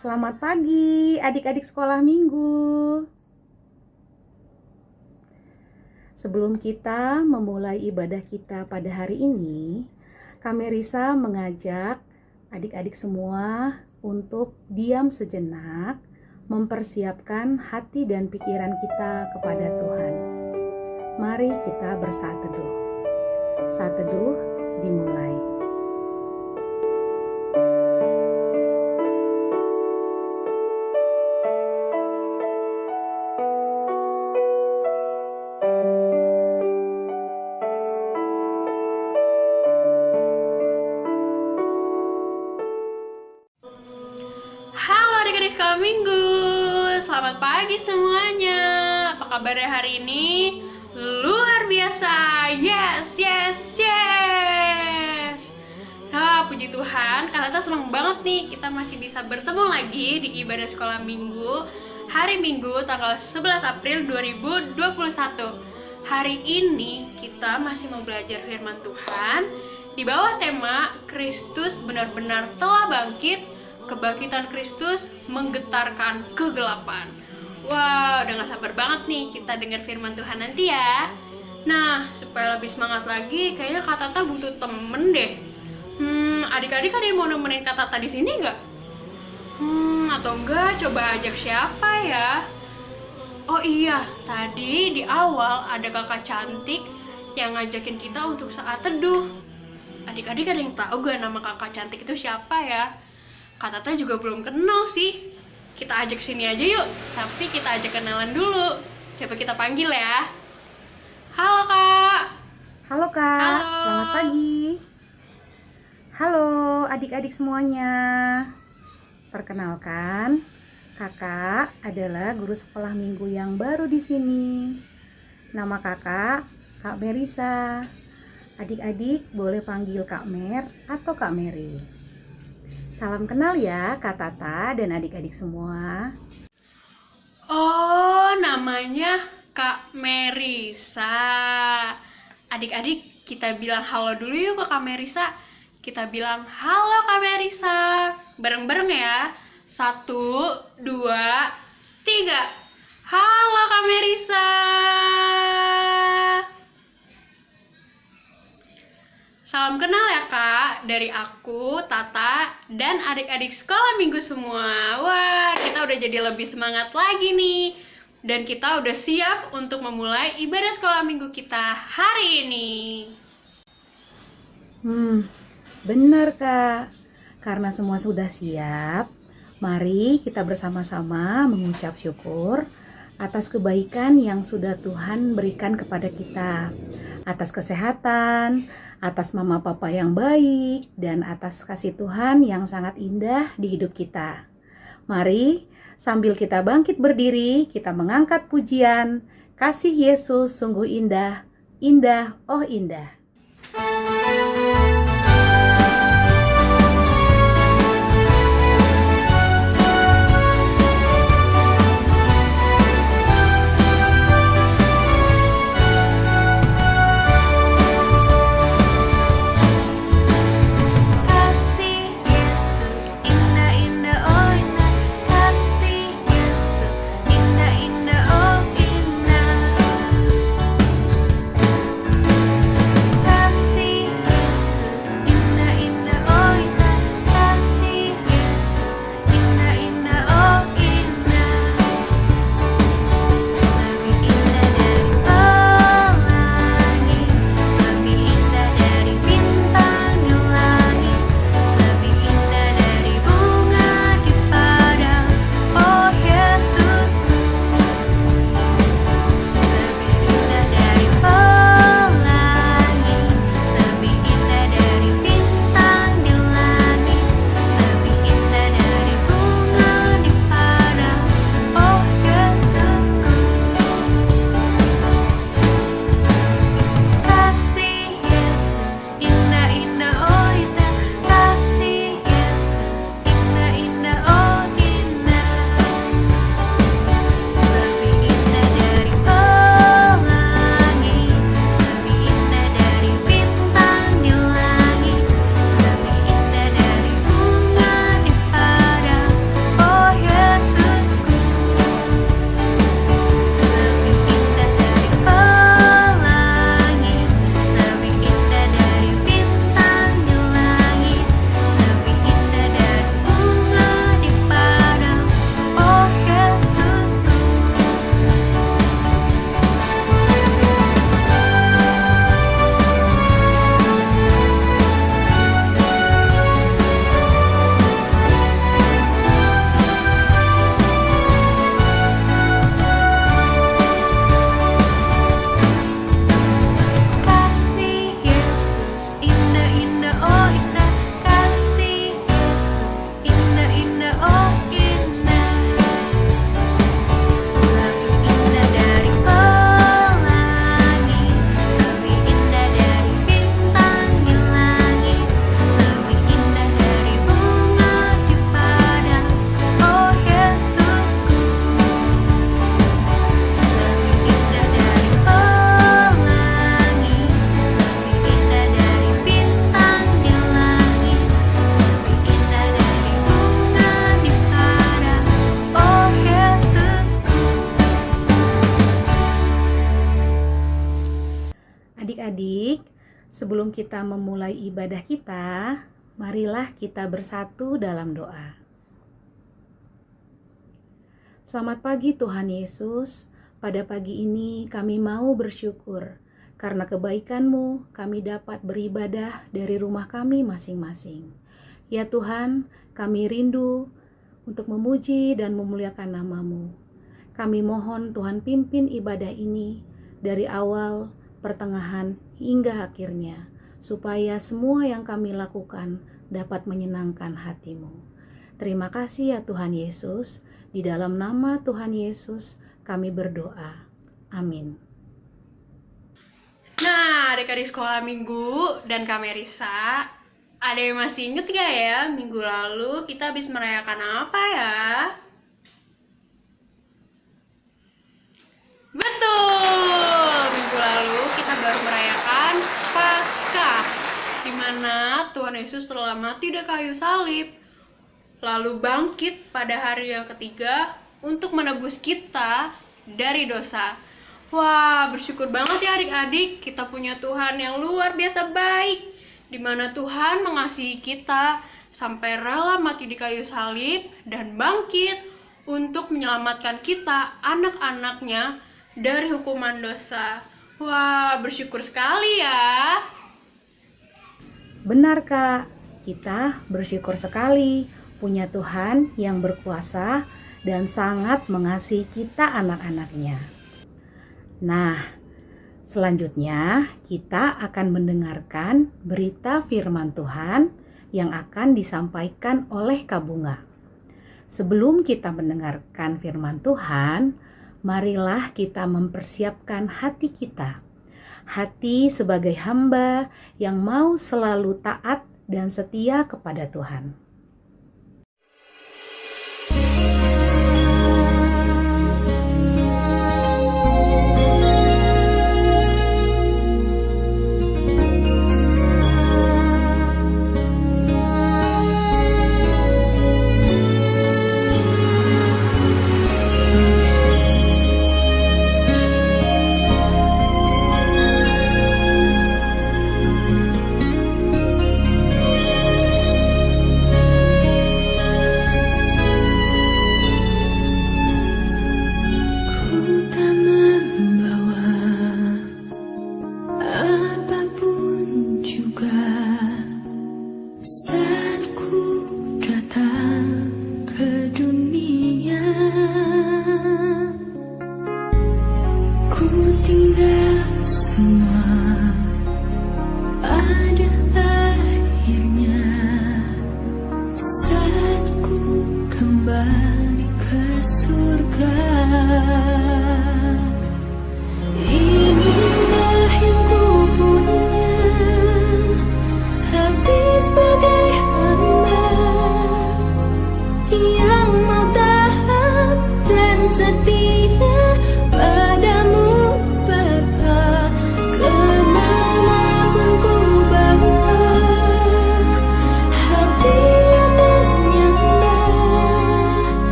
Selamat pagi, adik-adik sekolah minggu. Sebelum kita memulai ibadah kita pada hari ini, kami Risa mengajak adik-adik semua untuk diam sejenak, mempersiapkan hati dan pikiran kita kepada Tuhan. Mari kita bersaat teduh. Saat teduh dimulai. Halo adik-adik sekolah minggu, selamat pagi semuanya. Apa kabarnya hari ini? Luar biasa, yes. Nah, puji Tuhan, Kak Tata senang banget nih kita masih bisa bertemu lagi di ibadah sekolah minggu hari Minggu tanggal 11 April 2021. Hari ini kita masih mau belajar firman Tuhan di bawah tema Kristus benar-benar telah bangkit. Kebangkitan Kristus menggetarkan kegelapan. Wow, udah gak sabar banget nih kita dengar firman Tuhan nanti ya. Nah, supaya lebih semangat lagi, kayaknya Kak Tata butuh temen deh. Adik-adik ada yang mau nemenin Kak Tata di sini nggak? Atau enggak, coba ajak siapa ya? Oh iya, tadi di awal ada kakak cantik yang ngajakin kita untuk saat teduh. Adik-adik ada yang tahu gak nama kakak cantik itu siapa ya? Kak Tata juga belum kenal sih. Kita ajak sini aja yuk. Tapi kita ajak kenalan dulu. Coba kita panggil ya. Halo Kak. Halo Kak, Halo. Selamat pagi. Halo adik-adik semuanya. Perkenalkan, Kakak adalah guru sekolah minggu yang baru di sini. Nama Kakak, Kak Merisa. Adik-adik boleh panggil Kak Mer atau Kak Meri. Salam kenal ya Kak Tata dan adik-adik semua. Oh, namanya Kak Merisa. Adik-adik kita bilang halo dulu yuk ke Kak Merisa. Kita bilang halo Kak Merisa. Bareng-bareng ya. 1, 2, 3. Halo Kak Merisa. Salam kenal ya Kak, dari aku, Tata, dan adik-adik sekolah minggu semua. Wah, kita udah jadi lebih semangat lagi nih. Dan kita udah siap untuk memulai ibadah sekolah minggu kita hari ini. Benar Kak. Karena semua sudah siap, mari kita bersama-sama mengucap syukur atas kebaikan yang sudah Tuhan berikan kepada kita. Atas kesehatan, atas mama papa yang baik, dan atas kasih Tuhan yang sangat indah di hidup kita. Mari sambil kita bangkit berdiri, kita mengangkat pujian, kasih Yesus sungguh indah, indah, oh indah. Adik-adik, sebelum kita memulai ibadah kita, marilah kita bersatu dalam doa. Selamat pagi Tuhan Yesus, pada pagi ini kami mau bersyukur karena kebaikan-Mu kami dapat beribadah dari rumah kami masing-masing. Ya Tuhan, kami rindu untuk memuji dan memuliakan nama-Mu. Kami mohon Tuhan pimpin ibadah ini dari awal, pertengahan, hingga akhirnya, supaya semua yang kami lakukan dapat menyenangkan hati-Mu. Terima kasih ya Tuhan Yesus, di dalam nama Tuhan Yesus kami berdoa. Amin. Nah, adik-adik sekolah minggu dan Kak Merisa, ada yang masih inget gak ya minggu lalu kita habis merayakan apa ya? Betul, minggu lalu kita baru merayakan Paskah, di mana Tuhan Yesus telah mati di kayu salib, lalu bangkit pada hari yang ketiga untuk menebus kita dari dosa. Wah, bersyukur banget ya adik-adik, kita punya Tuhan yang luar biasa baik, di mana Tuhan mengasihi kita sampai rela mati di kayu salib dan bangkit untuk menyelamatkan kita, anak-anaknya, dari hukuman dosa. Wah, bersyukur sekali ya. Benar Kak, kita bersyukur sekali punya Tuhan yang berkuasa dan sangat mengasihi kita anak-anaknya. Nah, selanjutnya kita akan mendengarkan berita firman Tuhan yang akan disampaikan oleh Kak Bunga. Sebelum kita mendengarkan firman Tuhan, marilah kita mempersiapkan hati kita. Hati sebagai hamba yang mau selalu taat dan setia kepada Tuhan.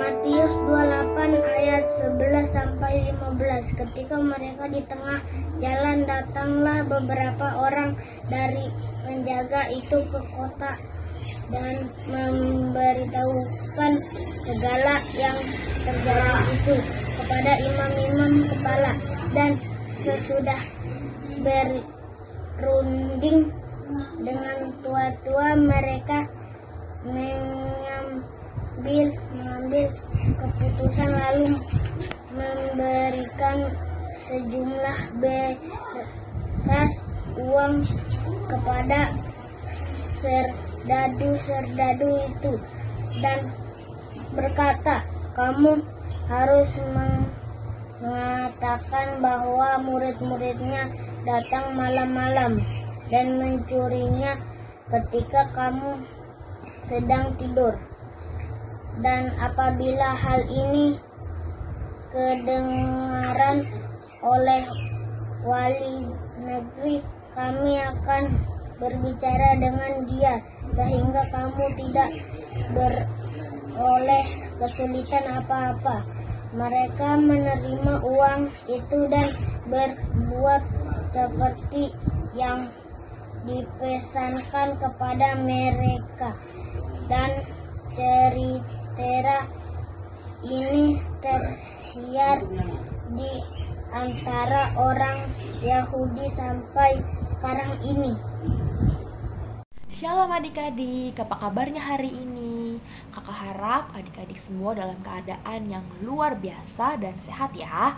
Matius 28 ayat 11 sampai 15. Ketika mereka di tengah jalan, datanglah beberapa orang dari penjaga itu ke kota dan memberitahukan segala yang terjadi itu kepada imam-imam kepala. Dan sesudah berunding dengan tua-tua, mereka mengambil keputusan lalu memberikan sejumlah beras uang kepada serdadu itu dan berkata, "Kamu harus mengatakan bahwa murid-muridnya datang malam-malam dan mencurinya ketika kamu sedang tidur. Dan apabila hal ini kedengaran oleh wali negeri, kami akan berbicara dengan dia sehingga kamu tidak beroleh kesulitan apa-apa." Mereka menerima uang itu dan berbuat seperti yang dipesankan kepada mereka. Dan cerita ini tersiar di antara orang Yahudi sampai sekarang ini. Shalom adik-adik, apa kabarnya hari ini? Kakak harap adik-adik semua dalam keadaan yang luar biasa dan sehat ya.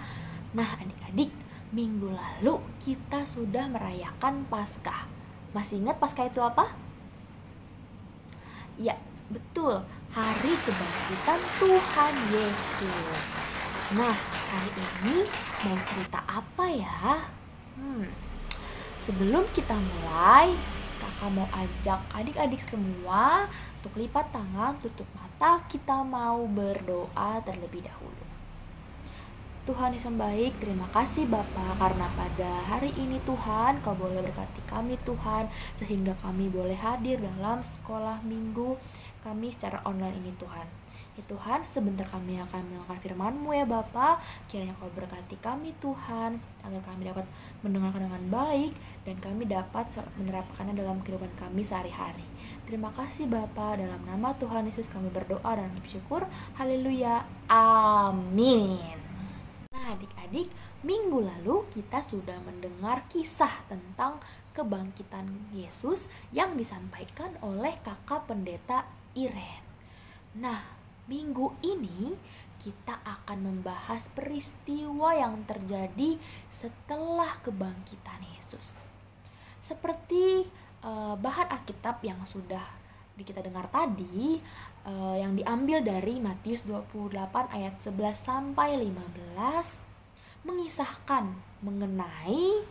Nah adik-adik, minggu lalu kita sudah merayakan Paskah. Masih ingat Paskah itu apa? Ya, betul, hari kebangkitan Tuhan Yesus. Nah, hari ini mau cerita apa ya? Sebelum kita mulai, kakak mau ajak adik-adik semua untuk lipat tangan, tutup mata, kita mau berdoa terlebih dahulu. Tuhan Yesus baik, terima kasih Bapa karena pada hari ini Tuhan Kau boleh berkati kami Tuhan, sehingga kami boleh hadir dalam sekolah minggu kami secara online ini Tuhan. Ya Tuhan, sebentar kami akan mendengarkan firman-Mu ya Bapa. Kiranya Kau berkati kami Tuhan, agar kami dapat mendengarkan dengan baik dan kami dapat menerapkannya dalam kehidupan kami sehari-hari. Terima kasih Bapa, dalam nama Tuhan Yesus kami berdoa dan bersyukur. Haleluya. Amin. Nah adik-adik, minggu lalu kita sudah mendengar kisah tentang kebangkitan Yesus yang disampaikan oleh kakak pendeta Iren. Nah, minggu ini kita akan membahas peristiwa yang terjadi setelah kebangkitan Yesus. Seperti bahan Alkitab yang sudah kita dengar tadi, yang diambil dari Matius 28 ayat 11 sampai 15, mengisahkan mengenai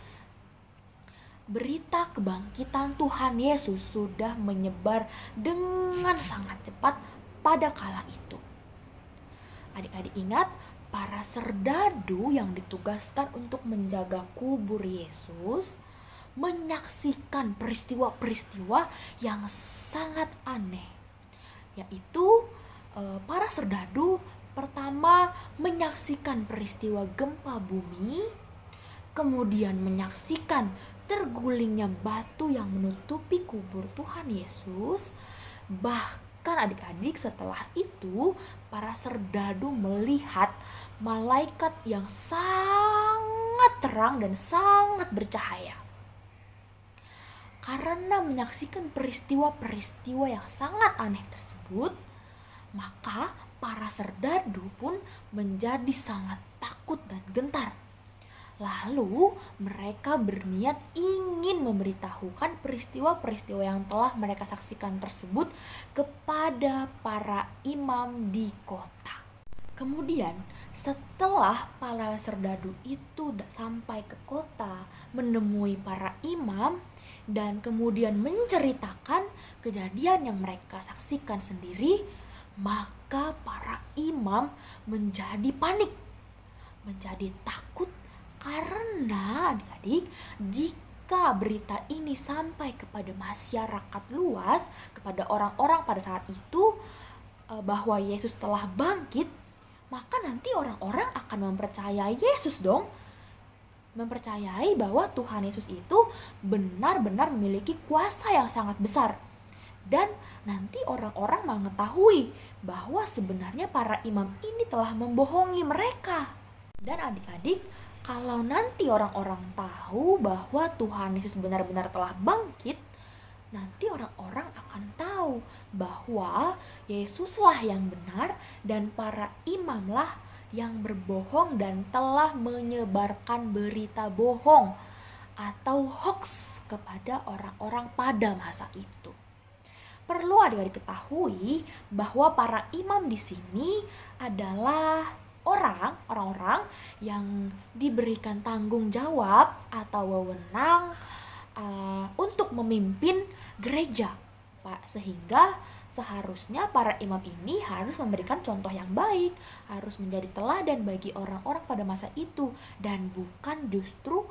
berita kebangkitan Tuhan Yesus sudah menyebar dengan sangat cepat pada kala itu. Adik-adik ingat, para serdadu yang ditugaskan untuk menjaga kubur Yesus menyaksikan peristiwa-peristiwa yang sangat aneh, yaitu para serdadu pertama menyaksikan peristiwa gempa bumi, kemudian menyaksikan tergulingnya batu yang menutupi kubur Tuhan Yesus. Bahkan adik-adik, setelah itu para serdadu melihat malaikat yang sangat terang dan sangat bercahaya. Karena menyaksikan peristiwa-peristiwa yang sangat aneh tersebut, maka para serdadu pun menjadi sangat takut dan gentar. Lalu mereka berniat ingin memberitahukan peristiwa-peristiwa yang telah mereka saksikan tersebut kepada para imam di kota. Kemudian setelah para serdadu itu sampai ke kota, menemui para imam dan kemudian menceritakan kejadian yang mereka saksikan sendiri, maka para imam menjadi panik, menjadi takut. Karena adik-adik, jika berita ini sampai kepada masyarakat luas, kepada orang-orang pada saat itu, bahwa Yesus telah bangkit, maka nanti orang-orang akan mempercayai Yesus dong. Mempercayai bahwa Tuhan Yesus itu benar-benar memiliki kuasa yang sangat besar. Dan nanti orang-orang mengetahui bahwa sebenarnya para imam ini telah membohongi mereka. Dan adik-adik, kalau nanti orang-orang tahu bahwa Tuhan Yesus benar-benar telah bangkit, nanti orang-orang akan tahu bahwa Yesuslah yang benar dan para imamlah yang berbohong dan telah menyebarkan berita bohong atau hoax kepada orang-orang pada masa itu. Perlu adik-adik ketahui bahwa para imam di sini adalah orang-orang yang diberikan tanggung jawab atau wewenang untuk memimpin gereja, Pak. Sehingga seharusnya para imam ini harus memberikan contoh yang baik, harus menjadi teladan bagi orang-orang pada masa itu, dan bukan justru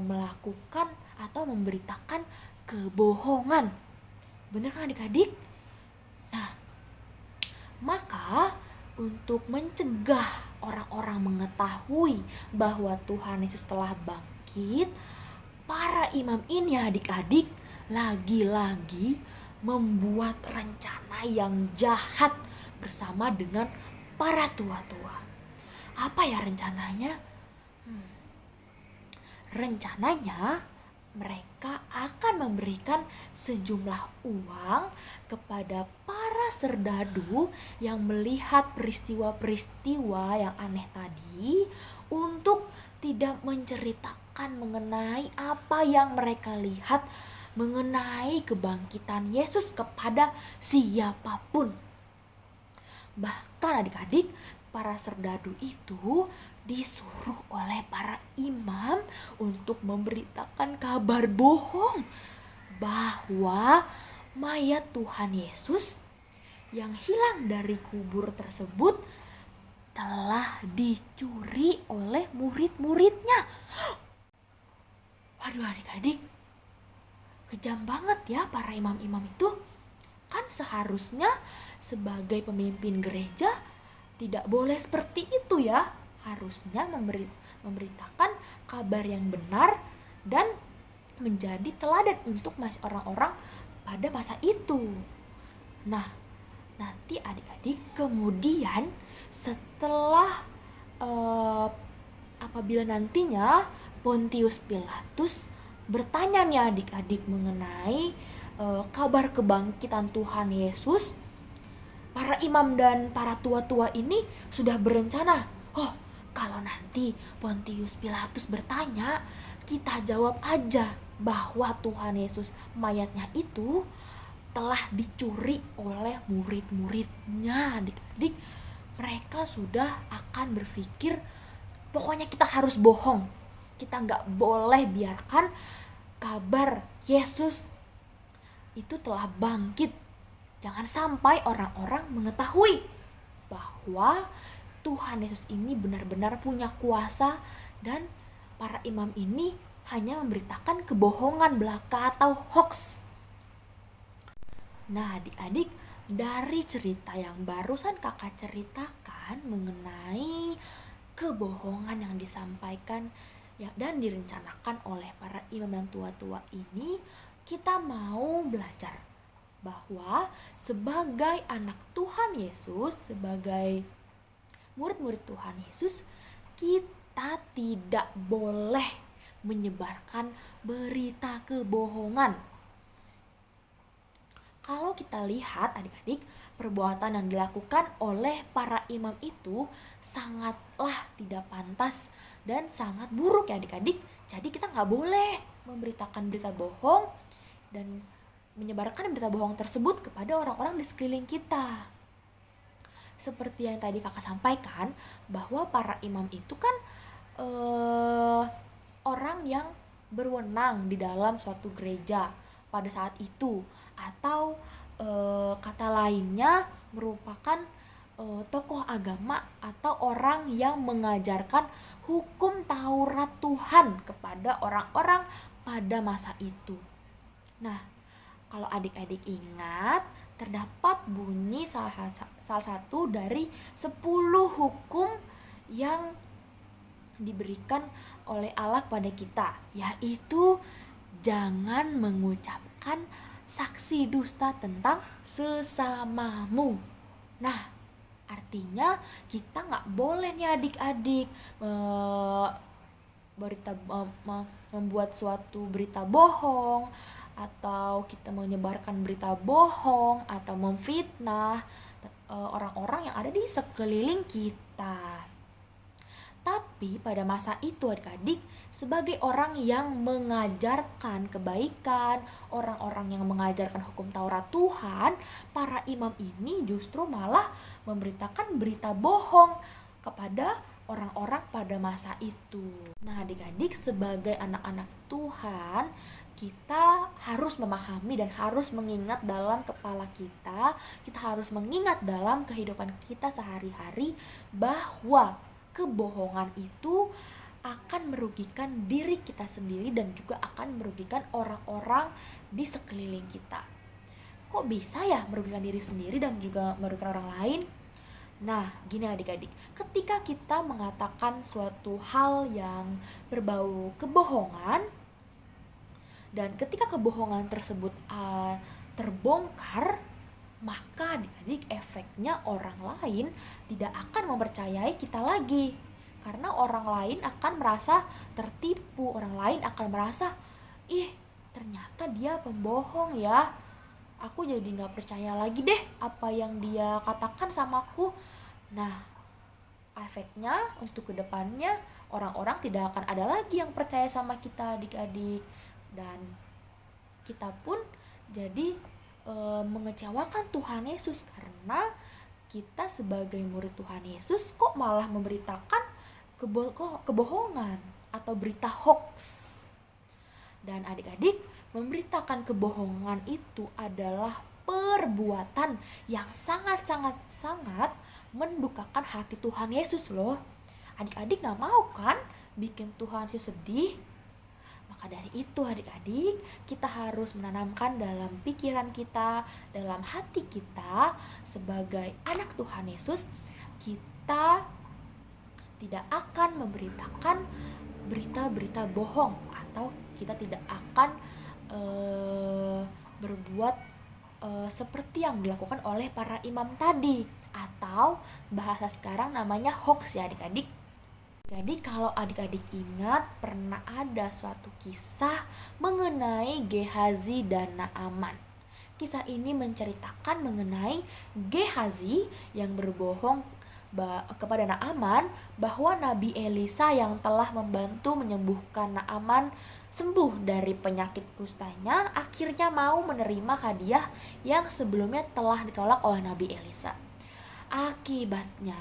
melakukan atau memberitakan kebohongan. Benar kan adik-adik? Nah, maka untuk mencegah orang-orang mengetahui bahwa Tuhan Yesus telah bangkit, para imam ini adik-adik lagi-lagi membuat rencana yang jahat bersama dengan para tua-tua. Apa ya rencananya? Rencananya mereka akan memberikan sejumlah uang kepada para serdadu yang melihat peristiwa-peristiwa yang aneh tadi untuk tidak menceritakan mengenai apa yang mereka lihat mengenai kebangkitan Yesus kepada siapapun. Bahkan adik-adik, para serdadu itu disuruh oleh para imam untuk memberitakan kabar bohong bahwa mayat Tuhan Yesus yang hilang dari kubur tersebut telah dicuri oleh murid-muridnya. Waduh adik-adik, kejam banget ya para imam-imam itu. Kan seharusnya sebagai pemimpin gereja tidak boleh seperti itu ya. Harusnya memberitakan kabar yang benar dan menjadi teladan untuk orang-orang pada masa itu. Nah, nanti adik-adik kemudian setelah apabila nantinya Pontius Pilatus bertanya nih adik-adik mengenai kabar kebangkitan Tuhan Yesus, para imam dan para tua-tua ini sudah berencana, kalau nanti Pontius Pilatus bertanya, kita jawab aja bahwa Tuhan Yesus mayatnya itu telah dicuri oleh murid-muridnya. Adik-adik, mereka sudah akan berpikir pokoknya kita harus bohong. Kita gak boleh biarkan kabar Yesus itu telah bangkit. Jangan sampai orang-orang mengetahui bahwa Tuhan Yesus ini benar-benar punya kuasa dan para imam ini hanya memberitakan kebohongan belaka atau hoax. Nah adik-adik, dari cerita yang barusan kakak ceritakan mengenai kebohongan yang disampaikan dan direncanakan oleh para imam dan tua-tua ini, kita mau belajar bahwa sebagai anak Tuhan Yesus, sebagai murid-murid Tuhan Yesus, kita tidak boleh menyebarkan berita kebohongan. Kalau kita lihat adik-adik, perbuatan yang dilakukan oleh para imam itu sangatlah tidak pantas dan sangat buruk ya adik-adik. Jadi kita gak boleh memberitakan berita bohong dan menyebarkan berita bohong tersebut kepada orang-orang di sekeliling kita. Seperti yang tadi kakak sampaikan, bahwa para imam itu kan orang yang berwenang di dalam suatu gereja pada saat itu, atau kata lainnya merupakan tokoh agama atau orang yang mengajarkan hukum Taurat Tuhan kepada orang-orang pada masa itu. Nah, kalau adik-adik ingat, terdapat bunyi salah satu dari 10 hukum yang diberikan oleh Allah pada kita, yaitu jangan mengucapkan saksi dusta tentang sesamamu. Nah, artinya kita nggak boleh nih adik-adik membuat suatu berita bohong, atau kita menyebarkan berita bohong atau memfitnah orang-orang yang ada di sekeliling kita. Tapi pada masa itu adik-adik, sebagai orang yang mengajarkan kebaikan, orang-orang yang mengajarkan hukum Taurat Tuhan, para imam ini justru malah memberitakan berita bohong kepada orang-orang pada masa itu. Nah adik-adik, sebagai anak-anak Tuhan, kita harus memahami dan harus mengingat dalam kepala kita harus mengingat dalam kehidupan kita sehari-hari bahwa kebohongan itu akan merugikan diri kita sendiri dan juga akan merugikan orang-orang di sekeliling kita. Kok bisa ya merugikan diri sendiri dan juga merugikan orang lain? Nah, gini adik-adik, ketika kita mengatakan suatu hal yang berbau kebohongan, dan ketika kebohongan tersebut terbongkar, maka adik-adik efeknya orang lain tidak akan mempercayai kita lagi. Karena orang lain akan merasa tertipu, orang lain akan merasa, ih ternyata dia pembohong ya, aku jadi gak percaya lagi deh apa yang dia katakan sama aku. Nah, efeknya untuk kedepannya orang-orang tidak akan ada lagi yang percaya sama kita adik-adik. Dan kita pun jadi mengecewakan Tuhan Yesus, karena kita sebagai murid Tuhan Yesus kok malah memberitakan kebohongan atau berita hoax. Dan adik-adik, memberitakan kebohongan itu adalah perbuatan yang sangat-sangat mendukakan hati Tuhan Yesus loh. Adik-adik gak mau kan bikin Tuhan Yesus sedih? Maka dari itu adik-adik, kita harus menanamkan dalam pikiran kita, dalam hati kita sebagai anak Tuhan Yesus, kita tidak akan memberitakan berita-berita bohong, atau kita tidak akan berbuat seperti yang dilakukan oleh para imam tadi, atau bahasa sekarang namanya hoax ya adik-adik. Jadi kalau adik-adik ingat, pernah ada suatu kisah mengenai Gehazi dan Naaman. Kisah ini menceritakan mengenai Gehazi yang berbohong kepada Naaman bahwa Nabi Elisa yang telah membantu menyembuhkan Naaman sembuh dari penyakit kustanya akhirnya mau menerima hadiah yang sebelumnya telah ditolak oleh Nabi Elisa. Akibatnya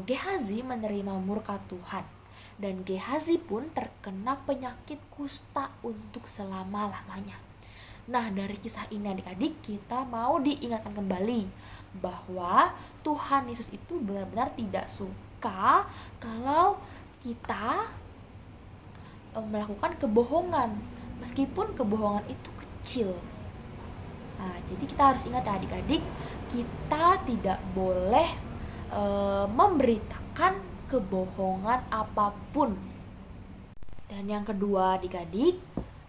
Gehazi menerima murka Tuhan, dan Gehazi pun terkena penyakit kusta untuk selama-lamanya. Nah, dari kisah ini adik-adik, kita mau diingatkan kembali bahwa Tuhan Yesus itu benar-benar tidak suka kalau kita melakukan kebohongan, meskipun kebohongan itu kecil. Nah, jadi kita harus ingat ya adik-adik, kita tidak boleh memberitakan kebohongan apapun. Dan yang kedua adik-adik,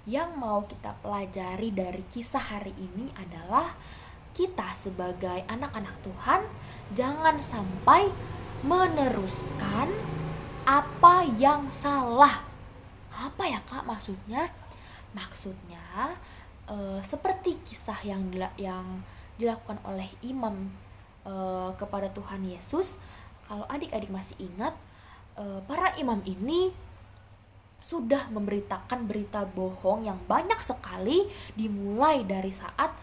yang mau kita pelajari dari kisah hari ini adalah kita sebagai anak-anak Tuhan jangan sampai meneruskan apa yang salah. Apa ya Kak maksudnya? Maksudnya seperti kisah yang dilakukan oleh imam kepada Tuhan Yesus. Kalau adik-adik masih ingat, para imam ini sudah memberitakan berita bohong yang banyak sekali, dimulai dari saat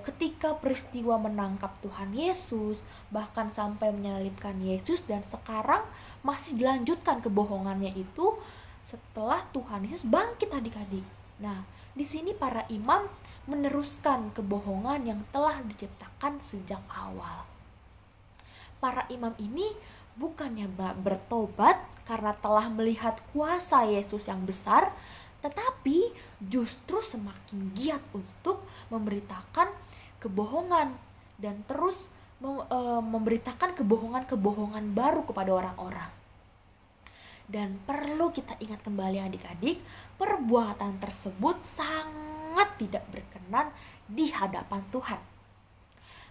ketika peristiwa menangkap Tuhan Yesus, bahkan sampai menyalibkan Yesus, dan sekarang masih dilanjutkan kebohongannya itu setelah Tuhan Yesus bangkit adik-adik. Nah, di sini para imam meneruskan kebohongan yang telah diciptakan sejak awal. Para imam ini bukannya bertobat karena telah melihat kuasa Yesus yang besar, tetapi justru semakin giat untuk memberitakan kebohongan dan terus memberitakan kebohongan-kebohongan baru kepada orang-orang. Dan perlu kita ingat kembali adik-adik, perbuatan tersebut sangat tidak berkenan di hadapan Tuhan.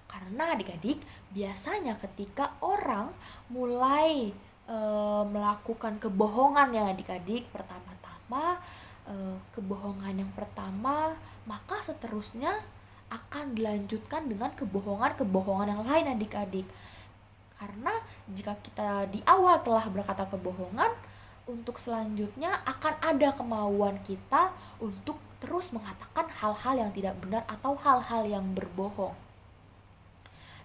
Karena adik-adik, biasanya ketika orang mulai melakukan kebohongan ya adik-adik, pertama-tama kebohongan yang pertama, maka seterusnya akan dilanjutkan dengan kebohongan-kebohongan yang lain adik-adik. Karena jika kita di awal telah berkata kebohongan, untuk selanjutnya akan ada kemauan kita untuk terus mengatakan hal-hal yang tidak benar atau hal-hal yang berbohong.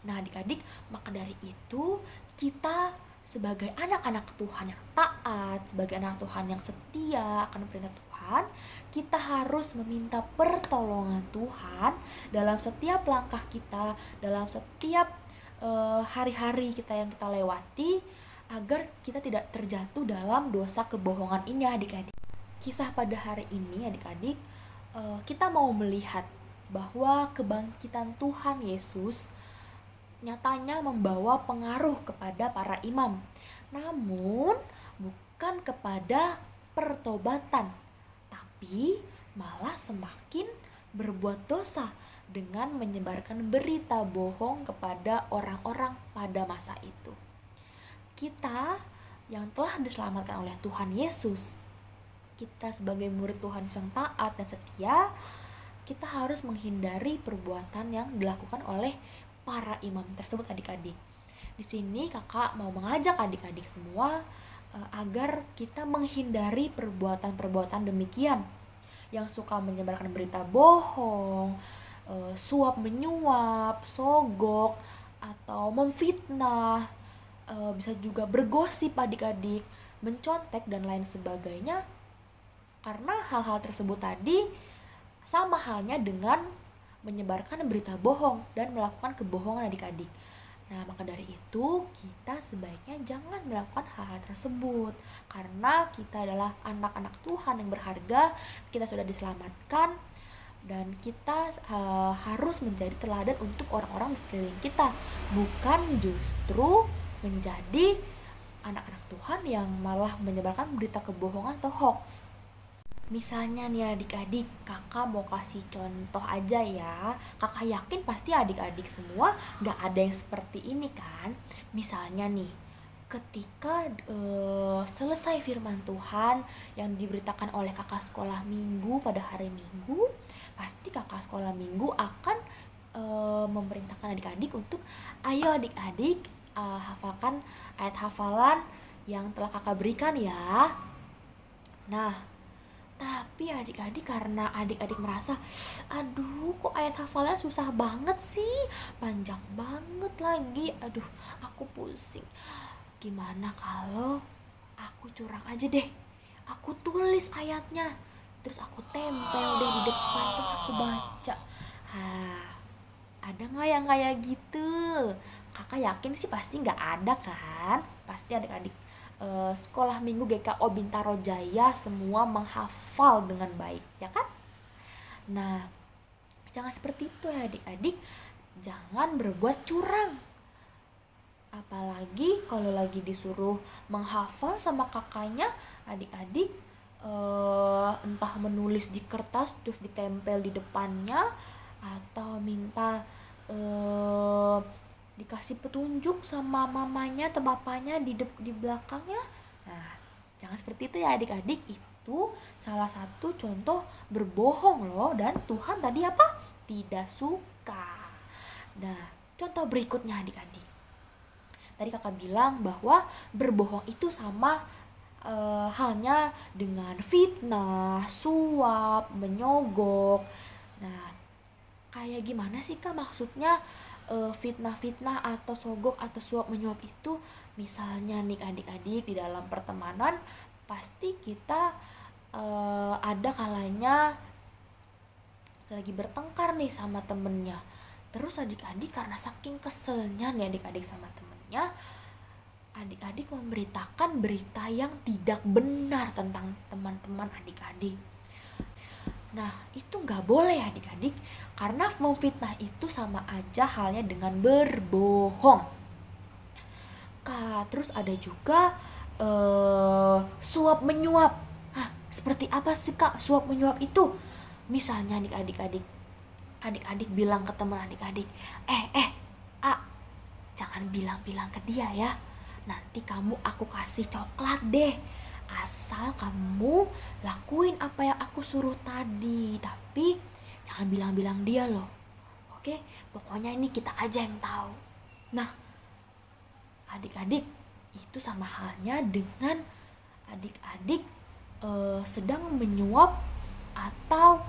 Nah adik-adik, maka dari itu kita sebagai anak-anak Tuhan yang taat, sebagai anak Tuhan yang setia akan perintah Tuhan, kita harus meminta pertolongan Tuhan dalam setiap langkah kita, dalam setiap hari-hari kita yang kita lewati, agar kita tidak terjatuh dalam dosa kebohongan ini adik-adik. Kisah pada hari ini adik-adik, kita mau melihat bahwa kebangkitan Tuhan Yesus nyatanya membawa pengaruh kepada para imam, namun bukan kepada pertobatan, tapi malah semakin berbuat dosa dengan menyebarkan berita bohong kepada orang-orang pada masa itu. Kita yang telah diselamatkan oleh Tuhan Yesus, kita sebagai murid Tuhan yang taat dan setia, kita harus menghindari perbuatan yang dilakukan oleh para imam tersebut adik-adik. Di sini kakak mau mengajak adik-adik semua agar kita menghindari perbuatan-perbuatan demikian yang suka menyebarkan berita bohong, suap menyuap, sogok, atau memfitnah, bisa juga bergosip adik-adik, mencontek dan lain sebagainya. Karena hal-hal tersebut tadi sama halnya dengan menyebarkan berita bohong dan melakukan kebohongan adik-adik. Nah, maka dari itu kita sebaiknya jangan melakukan hal-hal tersebut. Karena kita adalah anak-anak Tuhan yang berharga, kita sudah diselamatkan, dan kita harus menjadi teladan untuk orang-orang di sekeliling kita, bukan justru menjadi anak-anak Tuhan yang malah menyebarkan berita kebohongan atau hoax. Misalnya nih adik-adik, kakak mau kasih contoh aja ya. Kakak yakin pasti adik-adik semua gak ada yang seperti ini kan. Misalnya nih, ketika selesai firman Tuhan yang diberitakan oleh kakak sekolah minggu pada hari Minggu, pasti kakak sekolah minggu akan memerintahkan adik-adik untuk ayo adik-adik hafalkan ayat hafalan yang telah kakak berikan ya. Nah, tapi adik-adik karena adik-adik merasa, aduh kok ayat hafalan susah banget sih, panjang banget lagi, aduh aku pusing. Gimana kalau aku curang aja deh, aku tulis ayatnya, terus aku tempel deh di depan, terus aku baca. Ada gak yang kayak gitu? Kakak yakin sih pasti gak ada kan? Pasti adik-adik sekolah minggu GKO Bintaro Jaya semua menghafal dengan baik, ya kan? Nah, jangan seperti itu ya adik-adik. Jangan berbuat curang. Apalagi kalau lagi disuruh menghafal sama kakaknya, adik-adik entah menulis di kertas terus ditempel di depannya, atau minta dikasih petunjuk sama mamanya atau bapaknya di belakangnya. Nah, jangan seperti itu ya adik-adik. Itu salah satu contoh berbohong loh, dan Tuhan tadi apa? Tidak suka. Nah, contoh berikutnya adik-adik. Tadi kakak bilang bahwa berbohong itu sama halnya dengan fitnah, suap, menyogok. Nah, kayak gimana sih kak maksudnya fitnah-fitnah atau sogok atau suap menyuap itu? Misalnya nih adik-adik, di dalam pertemanan pasti kita ada kalanya lagi bertengkar nih sama temennya. Terus adik-adik karena saking keselnya nih adik-adik sama temennya, adik-adik memberitakan berita yang tidak benar tentang teman-teman adik-adik. Nah, itu nggak boleh adik-adik, karena memfitnah itu sama aja halnya dengan berbohong. Terus ada juga suap menyuap. Seperti apa sih Kak suap menyuap itu? Misalnya adik-adik bilang ke teman adik-adik, jangan bilang-bilang ke dia ya, nanti aku kasih coklat deh, asal kamu lakuin apa yang aku suruh tadi, tapi jangan bilang-bilang dia loh. Oke, pokoknya ini kita aja yang tahu. Nah, adik-adik, itu sama halnya dengan adik-adik sedang menyuap atau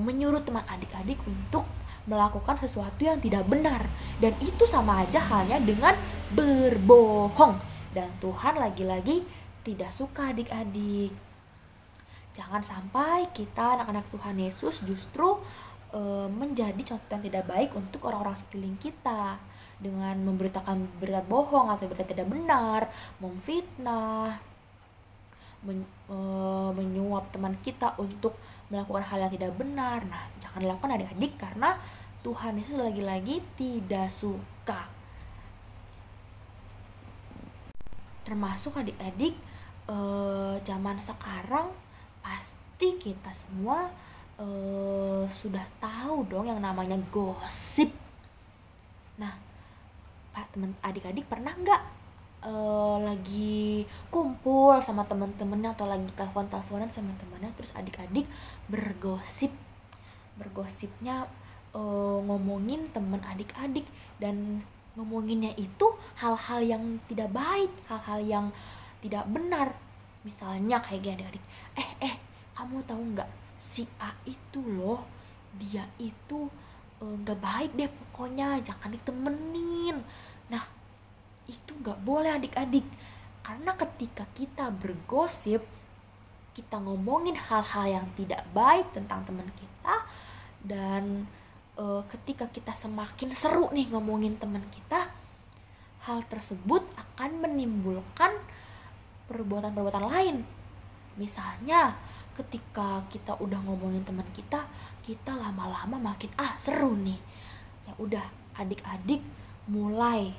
menyuruh teman adik-adik untuk melakukan sesuatu yang tidak benar, dan itu sama aja halnya dengan berbohong, dan Tuhan lagi-lagi tidak suka adik-adik. Jangan sampai kita anak-anak Tuhan Yesus justru menjadi contoh yang tidak baik untuk orang-orang sekeliling kita dengan memberitakan berita bohong atau berita tidak benar, memfitnah, menyuap teman kita untuk melakukan hal yang tidak benar. Nah, jangan dilakukan adik-adik, karena Tuhan Yesus lagi-lagi tidak suka. Termasuk adik-adik zaman sekarang pasti kita semua sudah tahu dong yang namanya gosip. Nah, teman adik-adik pernah nggak lagi kumpul sama teman-temannya atau lagi telepon-teleponan sama temannya, terus adik-adik bergosipnya ngomongin teman adik-adik, dan ngomonginnya itu hal-hal yang tidak baik, hal-hal yang tidak benar. Misalnya kayak gini adik-adik, kamu tahu nggak, si A itu loh, dia itu nggak baik deh pokoknya, jangan ditemenin. Nah, itu nggak boleh adik-adik, karena ketika kita bergosip, kita ngomongin hal-hal yang tidak baik tentang teman kita, dan ketika kita semakin seru nih ngomongin teman kita, hal tersebut akan menimbulkan perbuatan-perbuatan lain. Misalnya ketika kita udah ngomongin teman kita lama-lama makin seru nih, ya udah adik-adik mulai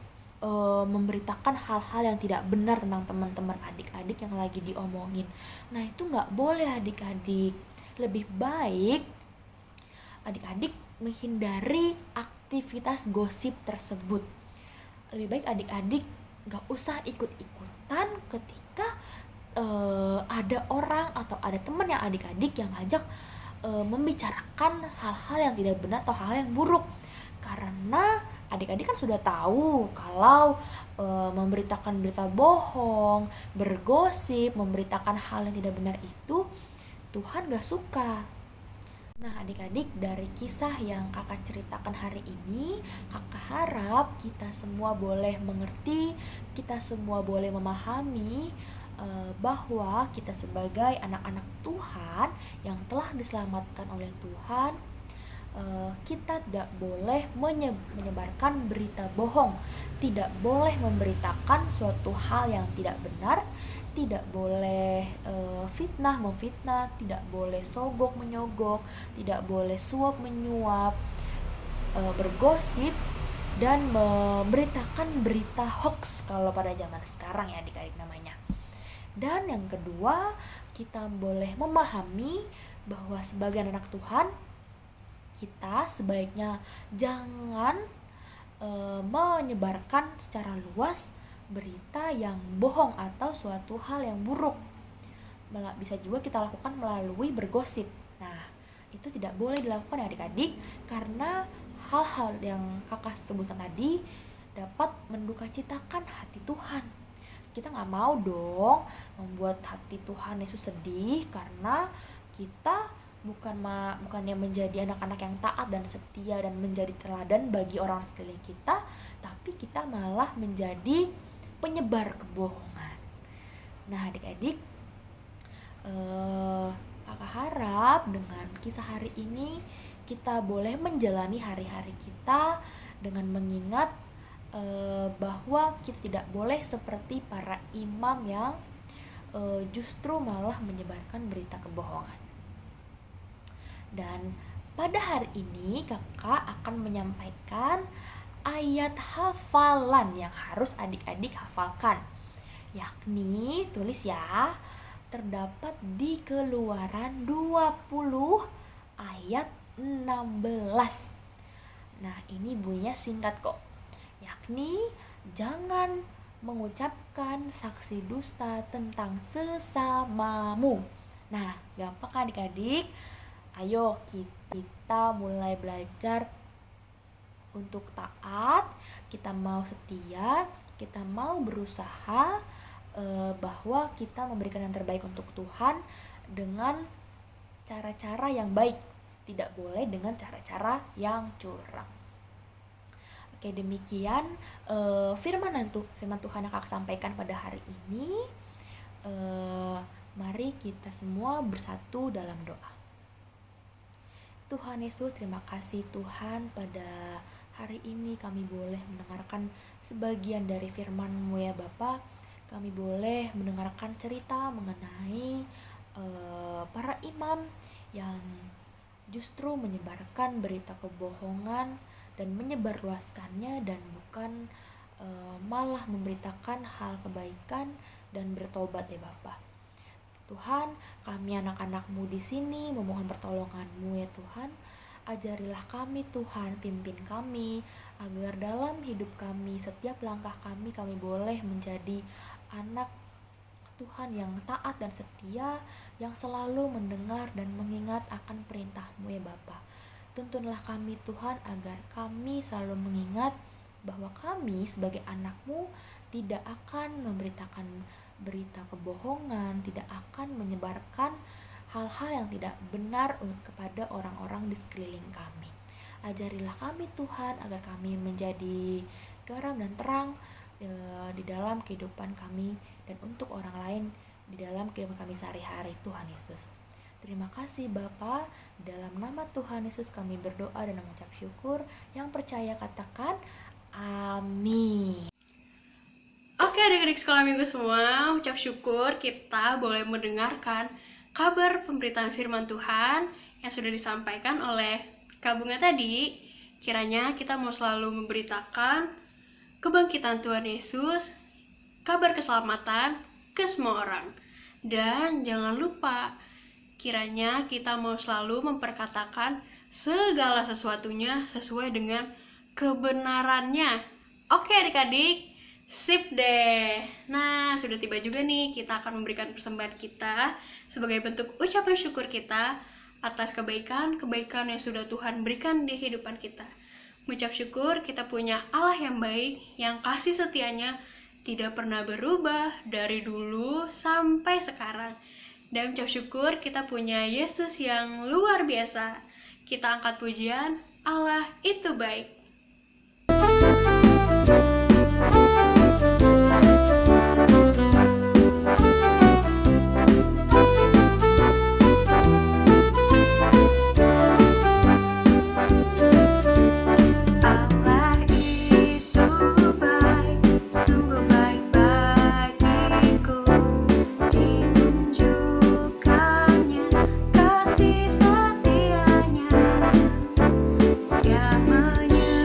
memberitakan hal-hal yang tidak benar tentang teman-teman adik-adik yang lagi diomongin. Nah, itu nggak boleh adik-adik. Lebih baik adik-adik menghindari aktivitas gosip tersebut. Lebih baik adik-adik nggak usah ikut-ikutan ketika ada orang atau ada teman yang adik-adik yang ngajak membicarakan hal-hal yang tidak benar atau hal yang buruk. Karena adik-adik kan sudah tahu kalau memberitakan berita bohong, bergosip, memberitakan hal yang tidak benar itu Tuhan gak suka. Nah, adik-adik, dari kisah yang kakak ceritakan hari ini, kakak harap kita semua boleh mengerti, kita semua boleh memahami bahwa kita sebagai anak-anak Tuhan yang telah diselamatkan oleh Tuhan, kita tidak boleh menyebarkan berita bohong, tidak boleh memberitakan suatu hal yang tidak benar, tidak boleh memfitnah, tidak boleh sogok menyogok, tidak boleh suap menyuap, bergosip, dan memberitakan berita hoax kalau pada zaman sekarang ya adik-adik namanya. Dan yang kedua, kita boleh memahami bahwa sebagai anak Tuhan, kita sebaiknya jangan menyebarkan secara luas berita yang bohong atau suatu hal yang buruk. Bisa juga kita lakukan melalui bergosip. Nah, itu tidak boleh dilakukan ya adik-adik, karena hal-hal yang kakak sebutkan tadi dapat mendukacitakan hati Tuhan. Kita gak mau dong membuat hati Tuhan Yesus sedih, karena kita bukannya menjadi anak-anak yang taat dan setia dan menjadi teladan bagi orang sekeliling kita, tapi kita malah menjadi penyebar kebohongan. Nah, adik-adik, kakak harap dengan kisah hari ini kita boleh menjalani hari-hari kita dengan mengingat bahwa kita tidak boleh seperti para imam yang justru malah menyebarkan berita kebohongan. Dan pada hari ini kakak akan menyampaikan ayat hafalan yang harus adik-adik hafalkan. Yakni, tulis ya, terdapat di Keluaran 20 ayat 16. Nah, ini bunyinya singkat kok. Yakni, jangan mengucapkan saksi dusta tentang sesamamu. Nah, gampang kan adik-adik? Ayo kita mulai belajar untuk taat, kita mau setia, kita mau berusaha bahwa kita memberikan yang terbaik untuk Tuhan dengan cara-cara yang baik. Tidak boleh dengan cara-cara yang curang. Oke, demikian firman Tuhan yang kakak sampaikan pada hari ini. Mari kita semua bersatu dalam doa. Tuhan Yesus, terima kasih Tuhan, pada hari ini kami boleh mendengarkan sebagian dari firman-Mu ya Bapa. Kami boleh mendengarkan cerita mengenai para imam yang justru menyebarkan berita kebohongan dan menyebarluaskannya, dan bukan malah memberitakan hal kebaikan dan bertobat ya Bapa. Tuhan, kami anak-anak-Mu di sini memohon pertolongan-Mu ya Tuhan. Ajarilah kami Tuhan, pimpin kami, agar dalam hidup kami, setiap langkah kami boleh menjadi anak Tuhan yang taat dan setia, yang selalu mendengar dan mengingat akan perintah-Mu ya Bapa. Tuntunlah kami Tuhan, agar kami selalu mengingat bahwa kami sebagai anak-Mu tidak akan memberitakan berita kebohongan, tidak akan menyebarkan hal-hal yang tidak benar kepada orang-orang di sekeliling kami. Ajarilah kami Tuhan, agar kami menjadi garam dan terang di dalam kehidupan kami dan untuk orang lain di dalam kehidupan kami sehari-hari Tuhan Yesus. Terima kasih Bapa, dalam nama Tuhan Yesus kami berdoa dan mengucap syukur. Yang percaya katakan amin. Oke adik-adik sekolah minggu semua, ucap syukur kita boleh mendengarkan kabar pemberitaan firman Tuhan yang sudah disampaikan oleh Kak Bunga tadi. Kiranya kita mau selalu memberitakan kebangkitan Tuhan Yesus, kabar keselamatan ke semua orang. Dan jangan lupa, kiranya kita mau selalu memperkatakan segala sesuatunya sesuai dengan kebenarannya. Oke adik-adik, sip deh. Nah, sudah tiba juga nih kita akan memberikan persembahan kita sebagai bentuk ucapan syukur kita atas kebaikan yang sudah Tuhan berikan di kehidupan kita. Mengucap syukur kita punya Allah yang baik, yang kasih setianya tidak pernah berubah dari dulu sampai sekarang. Dan ucap syukur kita punya Yesus yang luar biasa. Kita angkat pujian, Allah itu baik. Dia menyertai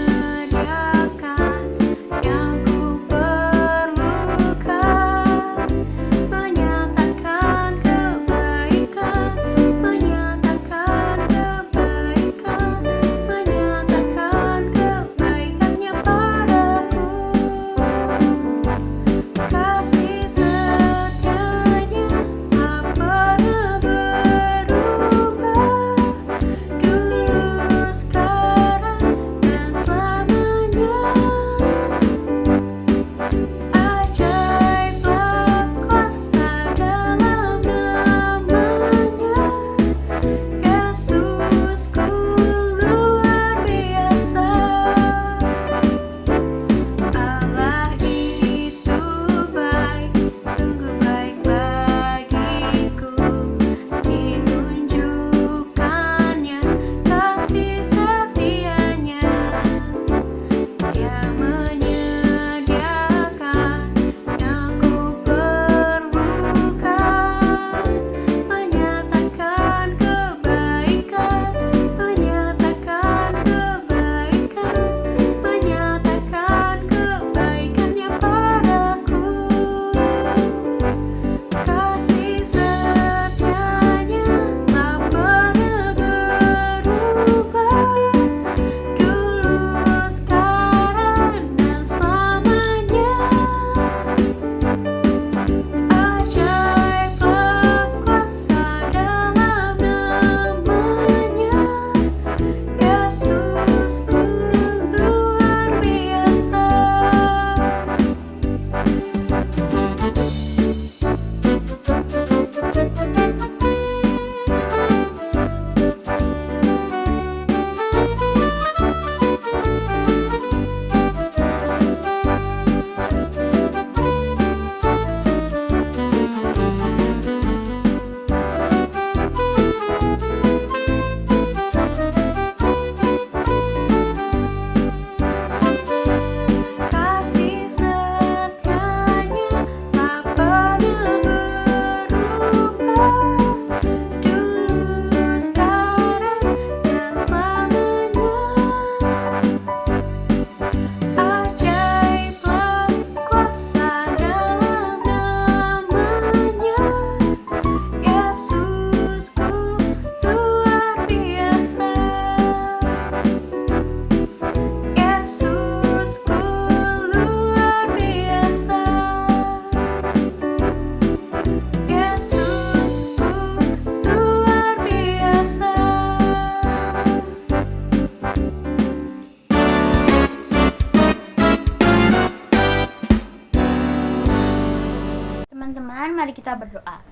teman-teman, mari kita berdoa.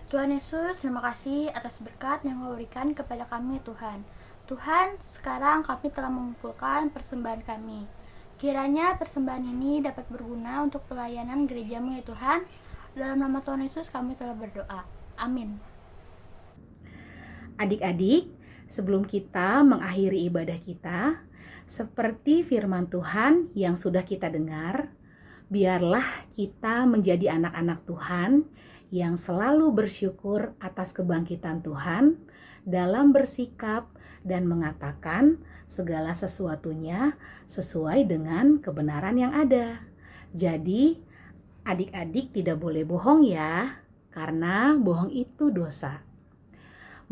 Tuhan Yesus, terima kasih atas berkat yang Kau berikan kepada kami, Tuhan. Tuhan, sekarang kami telah mengumpulkan persembahan kami. Kiranya persembahan ini dapat berguna untuk pelayanan gereja-Mu ya Tuhan. Dalam nama Tuhan Yesus kami telah berdoa. Amin. Adik-adik, sebelum kita mengakhiri ibadah kita, seperti firman Tuhan yang sudah kita dengar, biarlah kita menjadi anak-anak Tuhan yang selalu bersyukur atas kebangkitan Tuhan dalam bersikap dan mengatakan segala sesuatunya sesuai dengan kebenaran yang ada. Jadi, adik-adik tidak boleh bohong ya, karena bohong itu dosa.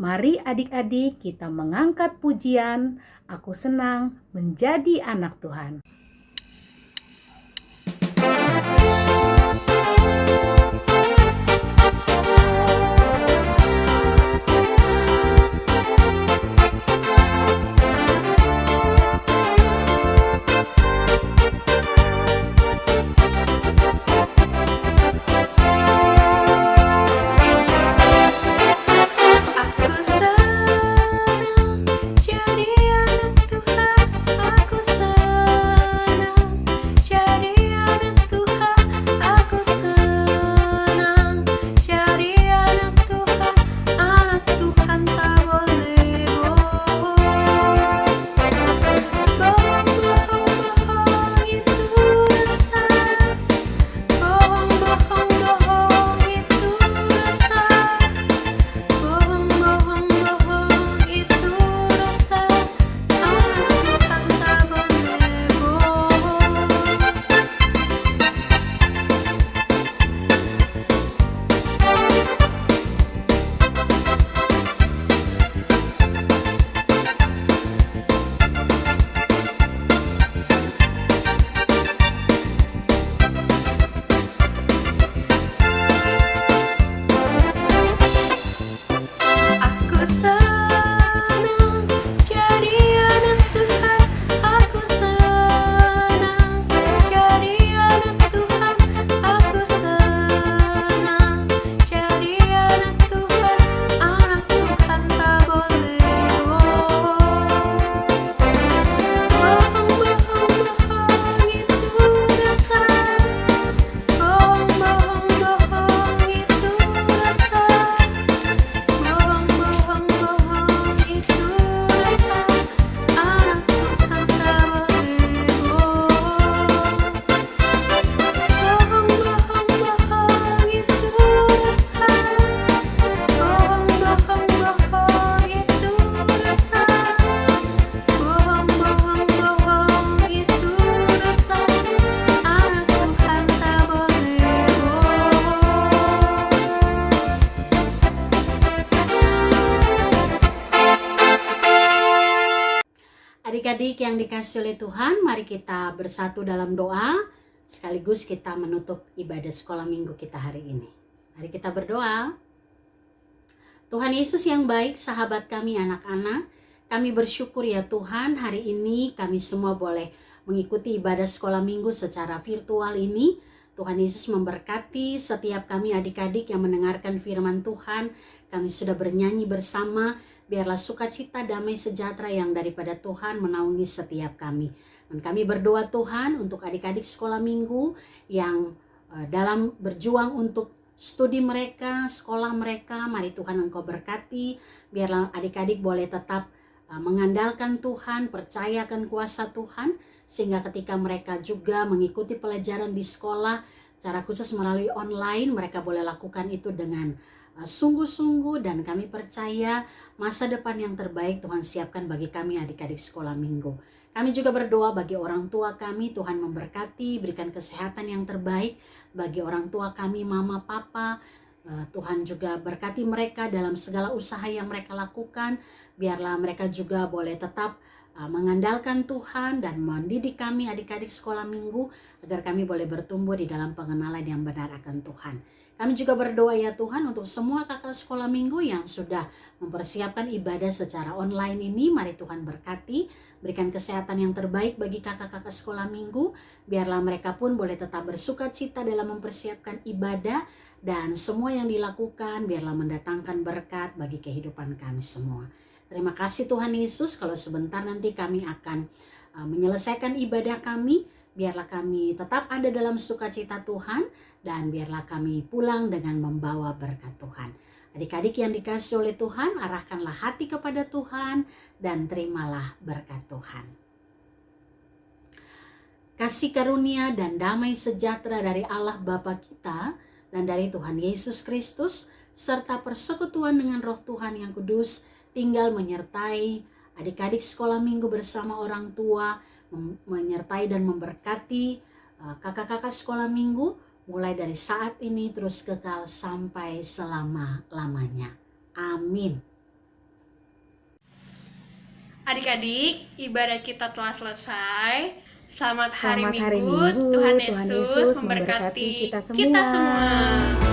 Mari adik-adik kita mengangkat pujian, aku senang menjadi anak Tuhan. Aku senang jadi anak Tuhan. Aku senang jadi anak Tuhan. Aku senang jadi anak Tuhan. Anak Tuhan tak boleh bohong. Bohong itu dosa. Bohong itu dosa. Bohong itu dosa. Anak Tuhan tak boleh bohong. Aku senang jadi anak Tuhan. Aku senang jadi anak Tuhan. Aku senang jadi anak Tuhan. Anak Tuhan tak boleh bohong. Bohong itu dosa. Bohong itu dosa. Bohong itu dosa. Anak Tuhan tak boleh bohong. Bohong itu dosa. Bohong itu dosa. Bohong itu dosa. Anak Tuhan tak boleh Adik-adik yang dikasihi oleh Tuhan, mari kita bersatu dalam doa sekaligus kita menutup ibadah sekolah minggu kita hari ini. Mari kita berdoa. Tuhan Yesus yang baik, sahabat kami anak-anak, kami bersyukur ya Tuhan, hari ini kami semua boleh mengikuti ibadah sekolah minggu secara virtual ini. Tuhan Yesus memberkati setiap kami adik-adik yang mendengarkan firman Tuhan. Kami sudah bernyanyi bersama, biarlah sukacita damai sejahtera yang daripada Tuhan menaungi setiap kami. Dan kami berdoa Tuhan untuk adik-adik sekolah minggu yang dalam berjuang untuk studi mereka, sekolah mereka. Mari Tuhan Engkau berkati, biarlah adik-adik boleh tetap mengandalkan Tuhan, percayakan kuasa Tuhan, sehingga ketika mereka juga mengikuti pelajaran di sekolah, secara khusus melalui online, mereka boleh lakukan itu dengan sungguh-sungguh, dan kami percaya masa depan yang terbaik Tuhan siapkan bagi kami adik-adik sekolah minggu. Kami juga berdoa bagi orang tua kami, Tuhan memberkati, berikan kesehatan yang terbaik bagi orang tua kami, mama, papa. Tuhan juga berkati mereka dalam segala usaha yang mereka lakukan, biarlah mereka juga boleh tetap mengandalkan Tuhan dan mendidik kami adik-adik sekolah minggu agar kami boleh bertumbuh di dalam pengenalan yang benar akan Tuhan. Kami juga berdoa ya Tuhan untuk semua kakak sekolah minggu yang sudah mempersiapkan ibadah secara online ini. Mari Tuhan berkati, berikan kesehatan yang terbaik bagi kakak-kakak sekolah minggu. Biarlah mereka pun boleh tetap bersuka cita dalam mempersiapkan ibadah. Dan semua yang dilakukan biarlah mendatangkan berkat bagi kehidupan kami semua. Terima kasih Tuhan Yesus, kalau sebentar nanti kami akan menyelesaikan ibadah kami. Biarlah kami tetap ada dalam sukacita Tuhan dan biarlah kami pulang dengan membawa berkat Tuhan. Adik-adik yang dikasihi oleh Tuhan, arahkanlah hati kepada Tuhan dan terimalah berkat Tuhan. Kasih karunia dan damai sejahtera dari Allah Bapa kita dan dari Tuhan Yesus Kristus serta persekutuan dengan Roh Tuhan yang kudus tinggal menyertai adik-adik sekolah minggu bersama orang tua, menyertai dan memberkati kakak-kakak sekolah minggu mulai dari saat ini terus kekal sampai selama-lamanya. Amin. Adik-adik, ibadah kita telah selesai. Selamat hari Selamat hari Minggu. Minggu. Tuhan Tuhan Yesus Yesus memberkati memberkati kita kita semua. semua.